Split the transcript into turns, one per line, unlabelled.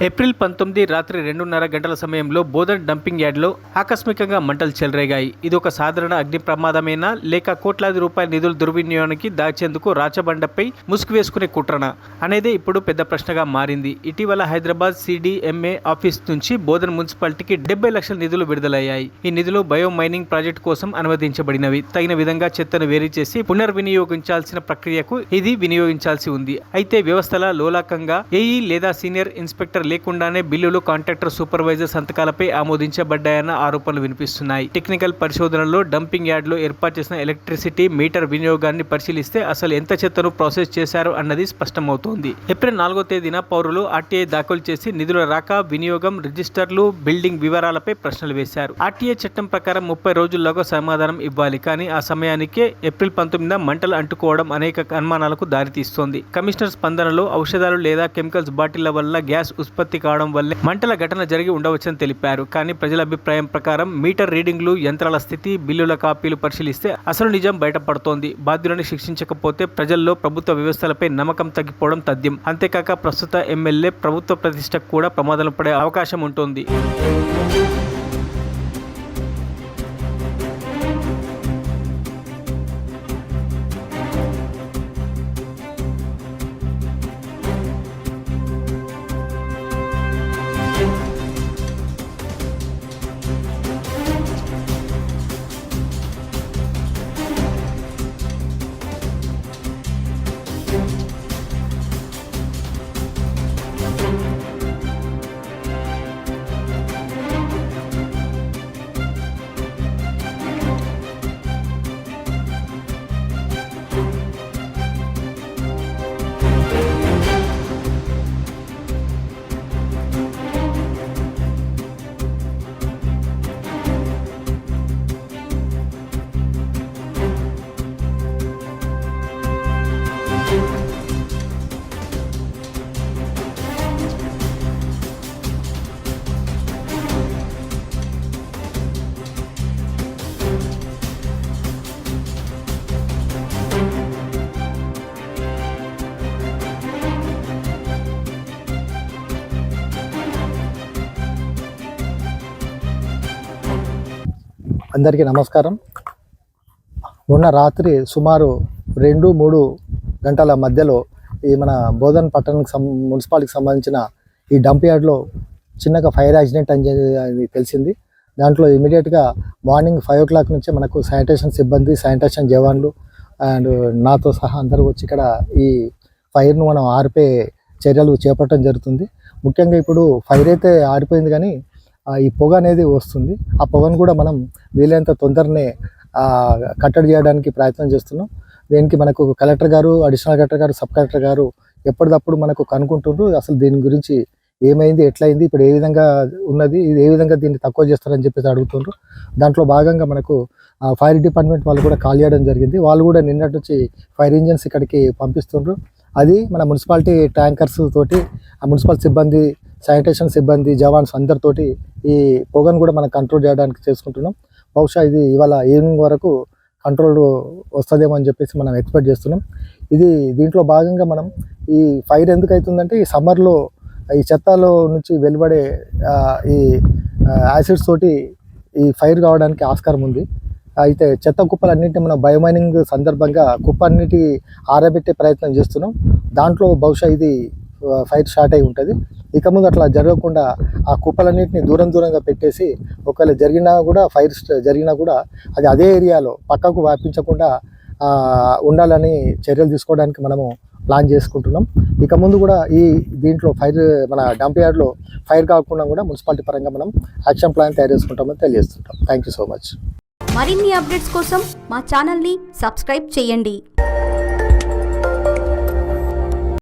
April 19 రాత్రి 2:30 గంటల సమయంలో బోధన్ డంపింగ్ యార్డ్లో ఆకస్మికంగా మంటలు చెలరేగాయి. ఇది ఒక సాధారణ అగ్ని ప్రమాదమేనా లేక కోట్లాది రూపాయల నిధుల దుర్వినియోగానికి దాచేందుకు రాచబండపై ముసుగు వేసుకునే కుట్రనా అనేది ఇప్పుడు పెద్ద ప్రశ్నగా మారింది. ఇటీవల హైదరాబాద్ CDMA ఆఫీస్ నుంచి బోధన్ మున్సిపాలిటీకి 70 లక్షల నిధులు విడుదలయ్యాయి. ఈ నిధులు బయో మైనింగ్ ప్రాజెక్టు కోసం అనుమతించబడినవి. తగిన విధంగా చెత్తను వేరు చేసి పునర్వినియోగించాల్సిన ప్రక్రియకు ఇది వినియోగించాల్సి ఉంది. అయితే వ్యవస్థల లోలకంగా ఏఈ లేదా సీనియర్ ఇన్స్పెక్టర్ లేకుండానే బిల్లులు కాంట్రాక్టర్ సూపర్వైజర్ సంతకాలపై ఆమోదించబడ్డాయన్న ఆరోపణలు వినిపిస్తున్నాయి. టెక్నికల్ పరిశోధనలో డంపింగ్ యార్డ్లో ఏర్పాటు చేసిన ఎలక్ట్రిసిటీ మీటర్ వినియోగాన్ని పరిశీలిస్తే అసలు ఎంత చెత్తను ప్రాసెస్ చేశారు అన్నది స్పష్టమవుతోంది. ఏప్రిల్ 4వ తేదీన పౌరులు RTA దాఖలు చేసి నిధుల రాక, వినియోగం, రిజిస్టర్లు, బిల్డింగ్ వివరాలపై ప్రశ్నలు వేశారు. RTA చట్టం ప్రకారం 30 రోజుల్లోగా సమాధానం ఇవ్వాలి. కానీ ఆ సమయానికే ఏప్రిల్ 19న మంటలు అంటుకోవడం అనేక అనుమానాలకు దారితీస్తోంది. కమిషనర్ స్పందనలో ఔషధాలు లేదా కెమికల్స్ బాటిళ్ల వల్ల గ్యాస్ ఉత్పత్తి కావడం వల్లే మంటల ఘటన జరిగి ఉండవచ్చని తెలిపారు. కానీ ప్రజల అభిప్రాయం ప్రకారం మీటర్ రీడింగ్లు, యంత్రాల స్థితి, బిల్లుల కాపీలు పరిశీలిస్తే అసలు నిజం బయటపడుతోంది. బాధ్యులను శిక్షించకపోతే ప్రజల్లో ప్రభుత్వ వ్యవస్థలపై నమ్మకం తగ్గిపోవడం తథ్యం. అంతేకాక ప్రస్తుత ఎమ్మెల్యే ప్రభుత్వ ప్రతిష్టకు కూడా ప్రమాదం పడే అవకాశం ఉంటుంది.
అందరికీ నమస్కారం. మొన్న రాత్రి సుమారు 2-3 గంటల మధ్యలో ఈ మన బోధన్ పట్టణానికి మున్సిపాలిటీకి సంబంధించిన ఈ డంప్ యార్డ్లో చిన్నగా ఫైర్ యాక్సిడెంట్ అని తెలిసింది. దాంట్లో ఇమీడియట్గా మార్నింగ్ 5 o'clock నుంచే మనకు శానిటేషన్ సిబ్బంది, శానిటేషన్ జవాన్లు అండ్ నాతో సహా అందరూ వచ్చి ఇక్కడ ఈ ఫైర్ను మనం ఆర్పే చర్యలు చేపట్టడం జరుగుతుంది. ముఖ్యంగా ఇప్పుడు ఫైర్ అయితే ఆరిపోయింది, కానీ ఈ పొగ అనేది వస్తుంది. ఆ పొగను కూడా మనం వీలైనంత తొందరనే కట్టడి చేయడానికి ప్రయత్నం చేస్తున్నాం. దీనికి మనకు కలెక్టర్ గారు, అడిషనల్ కలెక్టర్ గారు, సబ్ కలెక్టర్ గారు ఎప్పటికప్పుడు మనకు కనుక్కుంటుండ్రు. అసలు దీని గురించి ఏమైంది, ఎట్లయింది, ఇప్పుడు ఏ విధంగా ఉన్నది, ఇది ఏ విధంగా దీన్ని తక్కువ చేస్తారని చెప్పేసి అడుగుతుండ్రు. దాంట్లో భాగంగా మనకు ఫైర్ డిపార్ట్మెంట్ వాళ్ళు కూడా కాల్ చేయడం జరిగింది. వాళ్ళు కూడా నిన్నటి నుంచి ఫైర్ ఇంజన్స్ ఇక్కడికి పంపిస్తుండ్రు. అది మన మున్సిపాలిటీ ట్యాంకర్స్ తోటి, ఆ మున్సిపల్ సిబ్బంది, శానిటేషన్ సిబ్బంది, జవాన్స్ అందరితోటి ఈ పొగను కూడా మనం కంట్రోల్ చేయడానికి చేసుకుంటున్నాం. బహుశా ఇది ఇవాళ ఈవినింగ్ వరకు కంట్రోల్ వస్తుందేమో అని చెప్పేసి మనం ఎక్స్పెక్ట్ చేస్తున్నాం. దీంట్లో భాగంగా మనం ఈ ఫైర్ ఎందుకు అవుతుందంటే, ఈ సమ్మర్లో ఈ చెత్తలో నుంచి వెలువడే ఈ యాసిడ్స్ తోటి ఈ ఫైర్ కావడానికి ఆస్కారం ఉంది. అయితే చెత్త కుప్పలన్నింటినీ మనం బయోమైనింగ్ సందర్భంగా కుప్పన్నిటి ఆరబెట్టే ప్రయత్నం చేస్తున్నాం. దాంట్లో బహుశా ఇది ఫైర్ స్టార్ట్ అయి ఉంటుంది. ఇక ముందు అట్లా జరగకుండా ఆ కుప్పలన్నింటినీ దూరంగా పెట్టేసి, ఒకవేళ ఫైర్ జరిగినా కూడా అది అదే ఏరియాలో పక్కకు వ్యాపించకుండా ఉండాలని చర్యలు తీసుకోవడానికి మనము ప్లాన్ చేసుకుంటున్నాం. ఇక ముందు కూడా దీంట్లో మన డంప్ యార్డ్లో ఫైర్ కాకుండా కూడా మున్సిపాలిటీ పరంగా మనం యాక్షన్ ప్లాన్ తయారు చేసుకుంటామని తెలియజేస్తుంటాం. Thank you so much.
మరిన్ని అప్డేట్స్ కోసం మా ఛానల్ని సబ్స్క్రైబ్ చేయండి.